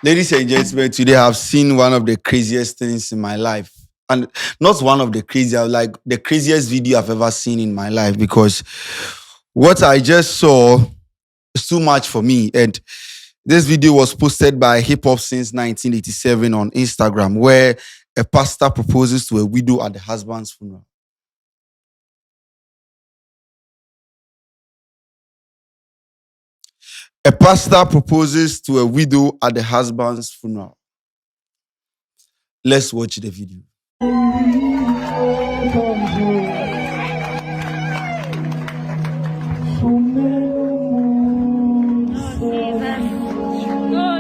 Ladies and gentlemen, today I've seen one of the craziest things in my life. And not one of the craziest, like the craziest video I've ever seen in my life because what I just saw is too much for me. And this video was posted by Hip Hop Since 1987 on Instagram, where a pastor proposes to a widow at the husband's funeral. A pastor proposes to a widow at the husband's funeral. Let's watch the video. Oh,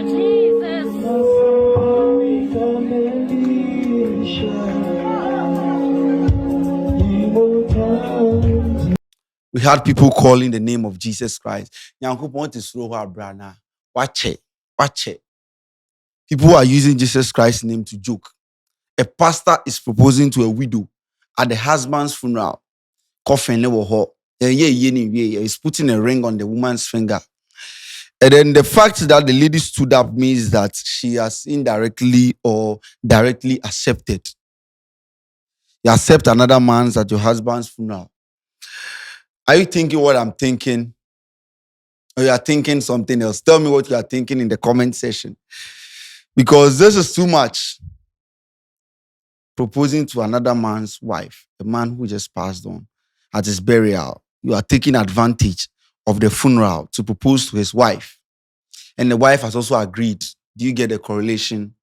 Jesus. We had people calling the name of Jesus Christ. Nyankopon to slow her brana. Watch it. Watch it. People are using Jesus Christ's name to joke. A pastor is proposing to a widow at the husband's funeral. Coffin level hot. He's putting a ring on the woman's finger. And then the fact that the lady stood up means that she has indirectly or directly accepted. You accept another man's at your husband's funeral. Are you thinking what I'm thinking? Or you are thinking something else? Tell me what you are thinking in the comment section. Because this is too much. Proposing to another man's wife, a man who just passed on, at his burial. You are taking advantage of the funeral to propose to his wife. And the wife has also agreed. Do you get the correlation?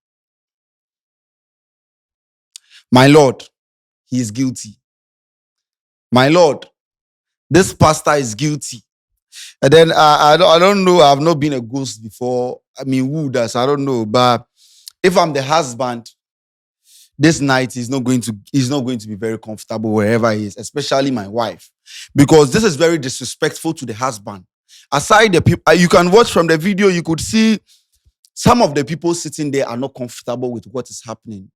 My Lord, he is guilty. My Lord, this pastor is guilty. And then I don't know. I've not been a ghost before. I mean, who does? I don't know. But if I'm the husband, this night is not going to be very comfortable wherever he is, especially my wife, because this is very disrespectful to the husband. Aside the people, you can watch from the video, you could see some of the people sitting there are not comfortable with what is happening.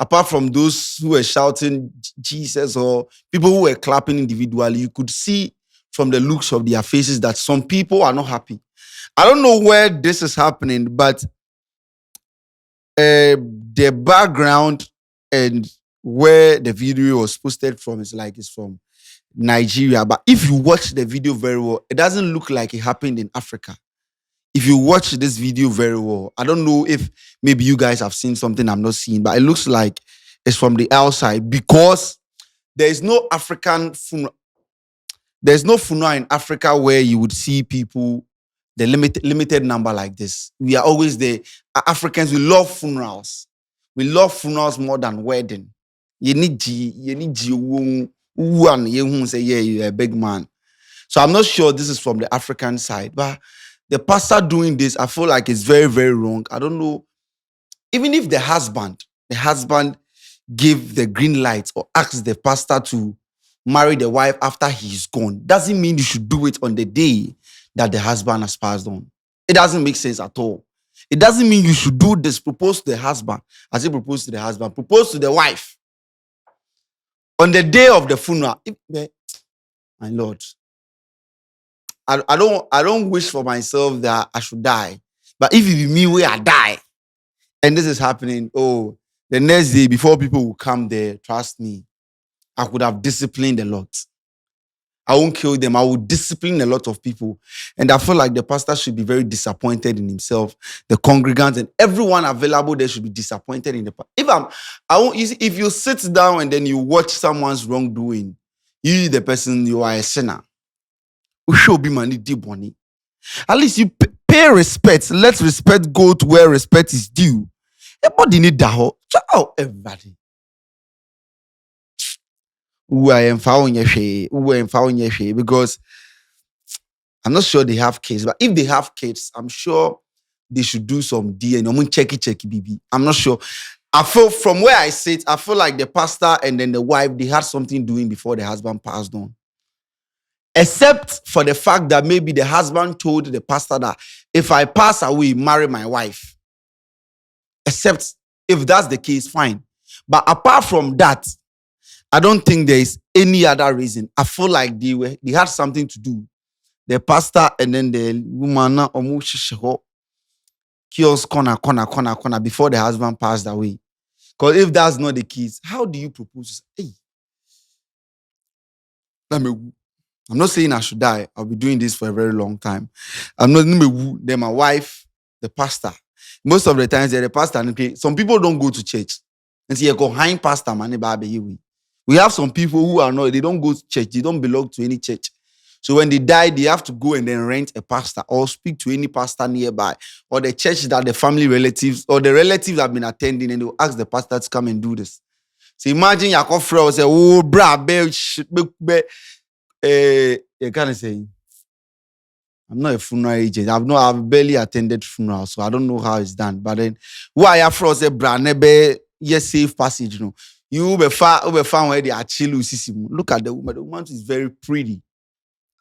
Apart from those who were shouting Jesus or people who were clapping individually, you could see from the looks of their faces that some people are not happy. I don't know where this is happening, but the background and where the video was posted from is like it's from Nigeria. But if you watch the video very well, it doesn't look like it happened in Africa. If you watch this video very well, I don't know if maybe you guys have seen something I'm not seeing, but it looks like it's from the outside because there is no African funeral. There's no funeral in Africa where you would see people, the limited number like this. We are always there. Africans, we love funerals. We love funerals more than wedding. You need one, you say, yeah, you're a big man. So I'm not sure this is from the African side, but the pastor doing this, I feel like it's very, very wrong. I don't know. Even if the husband give the green light or ask the pastor to marry the wife after he's gone, doesn't mean you should do it on the day that the husband has passed on. It doesn't make sense at all. It doesn't mean you should do this, propose to the husband. As he proposed to the husband, propose to the wife on the day of the funeral. My Lord, I don't wish for myself that I should die. But if it be me where I die, and this is happening, oh, the next day before people will come there, trust me, I could have disciplined a lot. I won't kill them. I will discipline a lot of people. And I feel like the pastor should be very disappointed in himself. The congregants and everyone available there should be disappointed in the pastor. If you sit down and then you watch someone's wrongdoing, you the person, you are a sinner. We should be money deep money. At least you pay respect. Let respect go to where respect is due. Everybody need that. Oh, everybody. I am found because I'm not sure they have kids, but if they have kids, I'm sure they should do some DNA. Checky BB. I'm not sure. I feel from where I sit, I feel like the pastor and then the wife, they had something doing before the husband passed on. Except for the fact that maybe the husband told the pastor that if I pass away, marry my wife. Except if that's the case, fine. But apart from that, I don't think there is any other reason. I feel like they had something to do. The pastor and then the woman kiosk corner before the husband passed away. Because if that's not the case, how do you propose? Hey, let me. I'm not saying I should die. I'll be doing this for a very long time. I'm not. Then my wife, the pastor. Most of the times, they're the pastor. Okay, some people don't go to church. And see, you go hind pastor, man. We have some people who are not. They don't go to church. They don't belong to any church. So when they die, they have to go and then rent a pastor or speak to any pastor nearby or the church that the family relatives or the relatives have been attending, and they'll ask the pastor to come and do this. So imagine your friend say, "Oh, brah, you can't say." I'm not a funeral agent. I've barely attended funerals, so I don't know how it's done. But then, why I froze a brand nebe yes safe passage, you know. You be far where they are chill. Look at the woman. The woman is very pretty.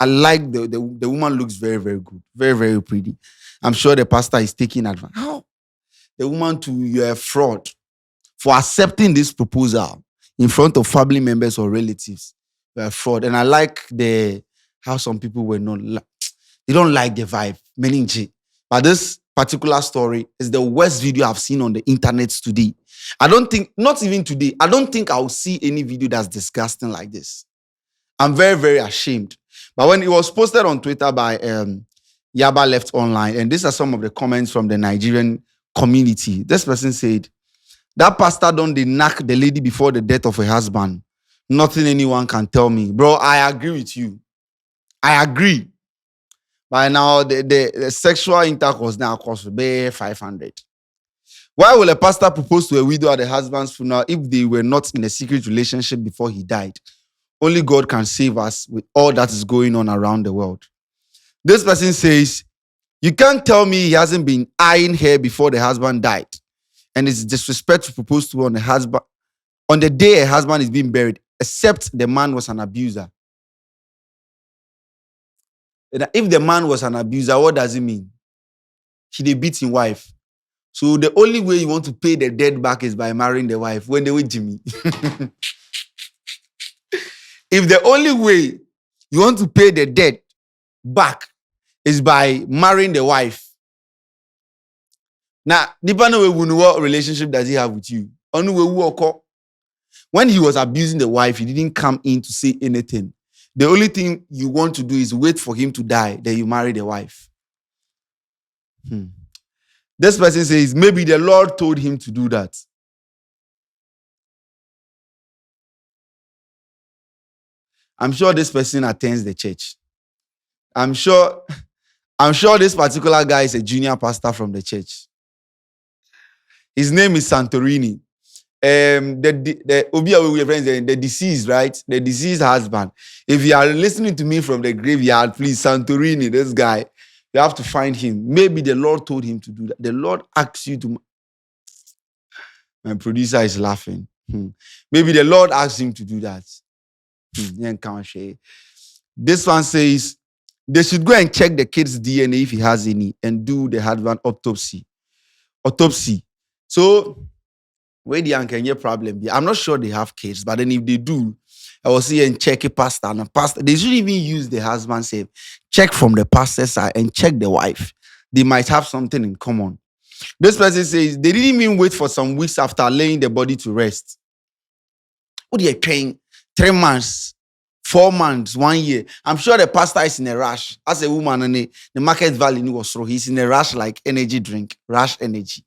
I like the woman looks very, very good. Very, very pretty. I'm sure the pastor is taking advantage. How? The woman to you're a fraud for accepting this proposal in front of family members or relatives. You're a fraud. And I like how some people were not they don't like the vibe. Meaning G. But this particular story is the worst video I've seen on the internet today. I don't think, not even today, I don't think I'll see any video that's disgusting like this. I'm very, very ashamed. But when it was posted on Twitter by Yaba Left Online, and these are some of the comments from the Nigerian community. This person said, that pastor don't they knock the lady before the death of her husband. Nothing anyone can tell me. Bro, I agree with you. I agree. By now, the sexual intercourse now costs 500. Why will a pastor propose to a widow at the husband's funeral if they were not in a secret relationship before he died? Only God can save us with all that is going on around the world. This person says, you can't tell me he hasn't been eyeing her before the husband died. And it's disrespect to propose to on the day a husband is being buried, except the man was an abuser. If the man was an abuser, what does it mean? He beat his wife. So the only way you want to pay the debt back is by marrying the wife. When they were Jimmy. If the only way you want to pay the debt back is by marrying the wife. Now, depending on what relationship does he have with you? When he was abusing the wife, he didn't come in to say anything. The only thing you want to do is wait for him to die, then you marry the wife. This person says, maybe the Lord told him to do that. I'm sure this person attends the church. I'm sure this particular guy is a junior pastor from the church. His name is Santorini. The deceased, right? The deceased husband. If you are listening to me from the graveyard, please, Santorini, this guy, you have to find him. Maybe the Lord told him to do that. The Lord asks you to. My producer is laughing. Maybe the Lord asked him to do that. This one says they should go and check the kid's DNA if he has any and do the husband autopsy. So, where the uncle problem? I'm not sure they have kids, but then if they do, I will see and check a pastor and a pastor. They should even use the husband say, check from the pastor's side and check the wife. They might have something in common. This person says they didn't even wait for some weeks after laying the body to rest. What are you paying? 3 months, 4 months, 1 year. I'm sure the pastor is in a rush. As a woman, and the market value was so he's in a rush like energy drink, rush energy.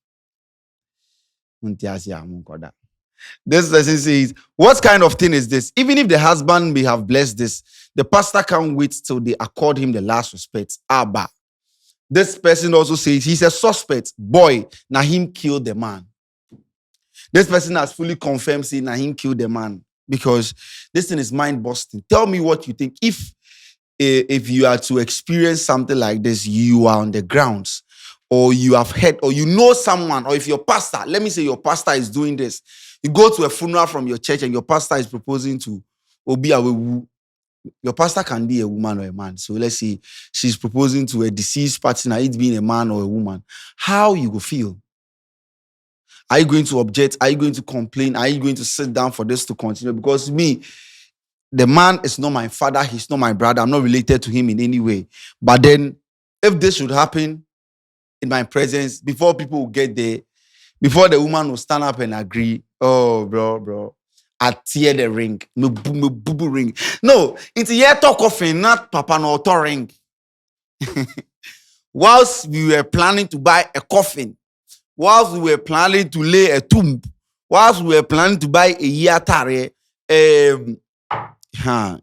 This person says, what kind of thing is this? Even if the husband may have blessed this, the pastor can't wait till they accord him the last respect. Abba. This person also says he's a suspect. Boy, Nahim killed the man. This person has fully confirmed saying Nahim killed the man because this thing is mind-busting. Tell me what you think. If you are to experience something like this, you are on the grounds, or you have heard, or you know someone, or if your pastor, let me say your pastor is doing this, you go to a funeral from your church and your pastor is proposing to Obi Awewu. Your pastor can be a woman or a man. So let's say she's proposing to a deceased partner, it being a man or a woman. How you will feel? Are you going to object? Are you going to complain? Are you going to sit down for this to continue? Because me, the man is not my father. He's not my brother. I'm not related to him in any way. But then, if this should happen, in my presence before people will get there, before the woman will stand up and agree. Oh, bro. I tear the ring. Me boo ring. No, it's a talk coffin, not papa no auto ring. Whilst we were planning to buy a coffin, whilst we were planning to lay a tomb, whilst we were planning to buy a yatare,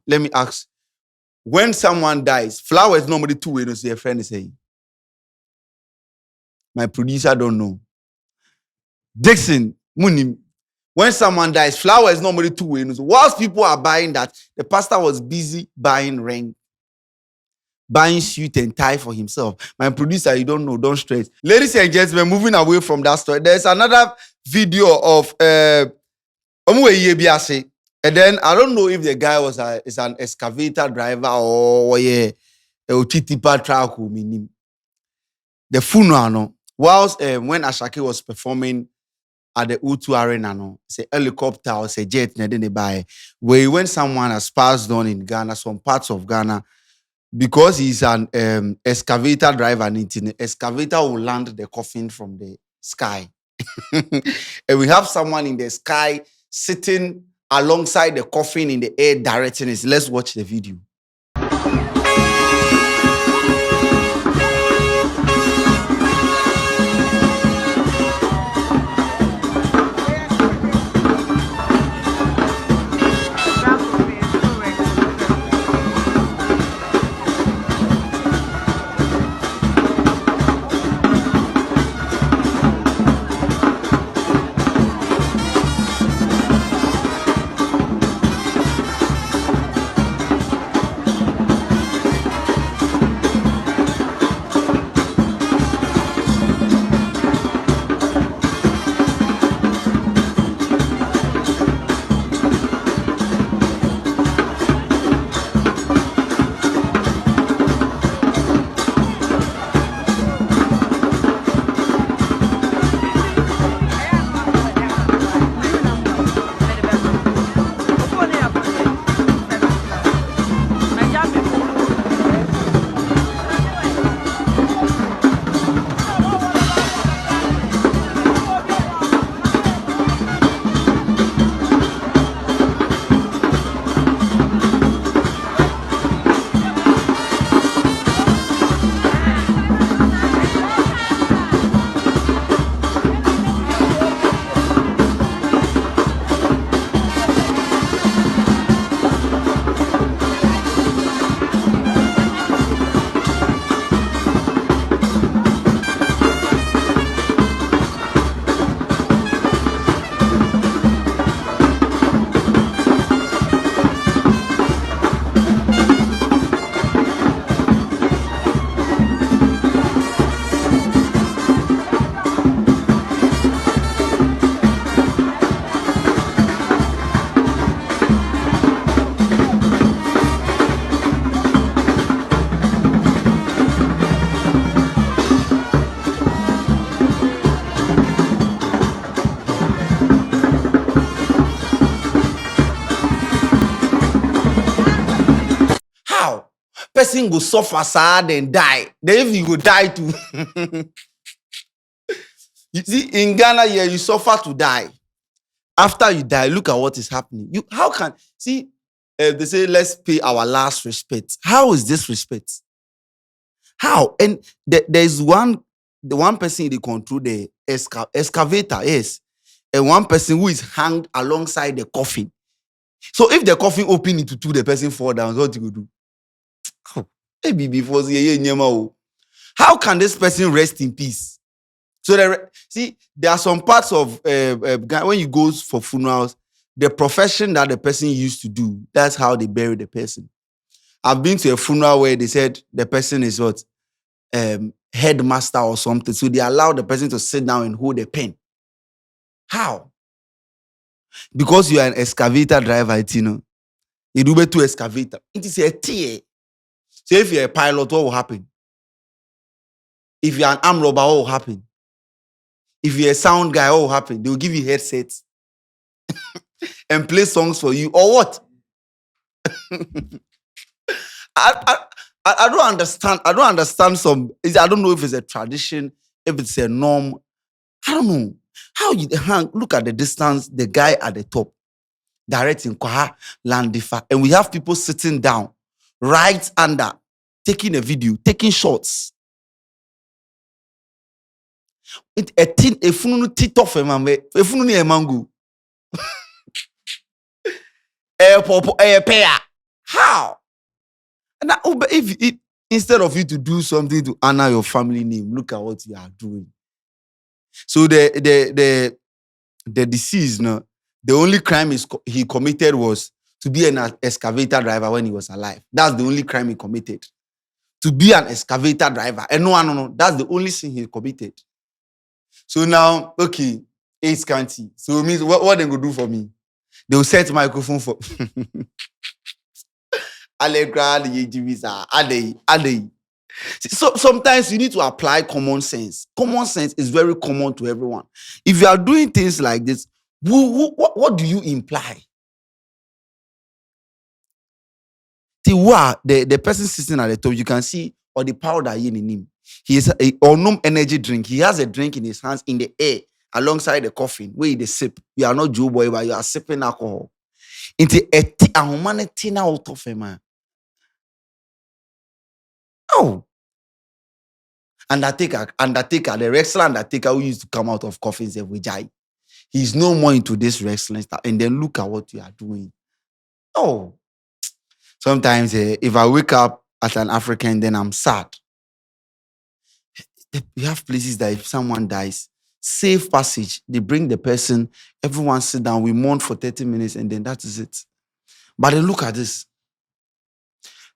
let me ask. When someone dies, flowers normally two ways, your friend is saying. My producer don't know. Dixon, Munim. When someone dies, flowers normally two ways. Whilst people are buying that, the pastor was busy buying ring, buying suit and tie for himself. My producer, you don't know, don't stress. Ladies and gentlemen, moving away from that story, there's another video of and then I don't know if the guy is an excavator driver or a tipa truck. The funeral, no. Whilst when Ashake was performing at the U2 Arena, no, it's a helicopter or it's a jet, then they buy. Where when someone has passed on in Ghana, some parts of Ghana, because he's an excavator driver, and the excavator will land the coffin from the sky. And we have someone in the sky sitting alongside the coffin in the air directing it. Let's watch the video. Person go suffer sad and die. Then if you go die too. You see, in Ghana here, you suffer to die. After you die, look at what is happening. How can see? They say let's pay our last respect. How is this respect? How? And there's the one person they control the excavator, yes, and one person who is hanged alongside the coffin. So if the coffin open into two, the person fall down. What you go do? Maybe before how can this person rest in peace? So there are some parts of when you go for funerals, the profession that the person used to do, that's how they bury the person. I've been to a funeral where they said the person is what headmaster or something. So they allow the person to sit down and hold a pen. How? Because you are an excavator driver, you know. You do to excavator. It is a TA. So if you're a pilot, what will happen? If you're an arm robber, what will happen? If you're a sound guy, what will happen? They will give you headsets and play songs for you, or what? I don't understand. I don't understand I don't know if it's a tradition if it's a norm, I don't know how you hang. Look at the distance. The guy at the top, directing Kwaha Landifa, and we have people sitting down right under, taking a video, taking shots. It a tin a funu tit off a man, a funu ni a mango. A popo a pair. How? And now, but if it, instead of you to do something to honor your family name, look at what you are doing. So the deceased, no, the only crime he committed was to be an excavator driver when he was alive. That's the only crime he committed. To be an excavator driver. And no. That's the only sin he committed. So now, okay, AIDS county. So it means what they go do for me? They will set microphone for So sometimes you need to apply common sense. Common sense is very common to everyone. If you are doing things like this, what do you imply? The person sitting at the top, you can see or the powder in him. He is a unknown energy drink. He has a drink in his hands in the air alongside the coffin where he sip. You are not Joe boy, but you are sipping alcohol. Into a humanity now out of him. Oh. Undertaker, the wrestler Undertaker who used to come out of coffins every day. He's no more into this wrestling stuff. And then look at what you are doing. Oh. Sometimes if I wake up as an African, then I'm sad. You have places that if someone dies, safe passage, they bring the person, everyone sit down, we mourn for 30 minutes, and then that is it. But then look at this.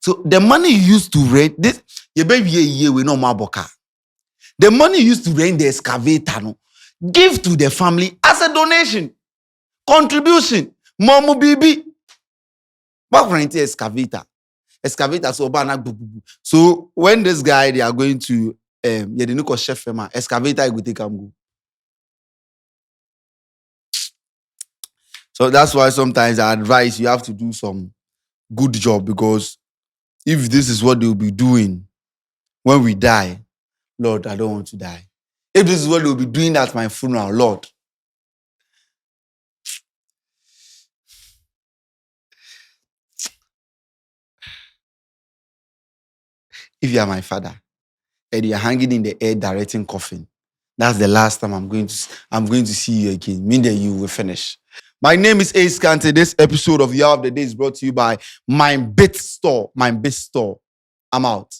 So the money you used to rent, this, your baby we know Maboka. The money you used to rent the excavator, no, give to the family as a donation, contribution, Momo Bibi. What rent excavator? Excavator, so when this guy, they are going to, C0ffin, excavator, you go take am go. So that's why sometimes I advise you have to do some good job, because if this is what they'll be doing when we die, Lord, I don't want to die. If this is what they'll be doing at my funeral, Lord. If you are my father and you are hanging in the air directing coffin, that's the last time I'm going to see you again. Mean that you will finish. My name is Ace Kante. This episode of Year of the Day is brought to you by My Bit Store. I'm out.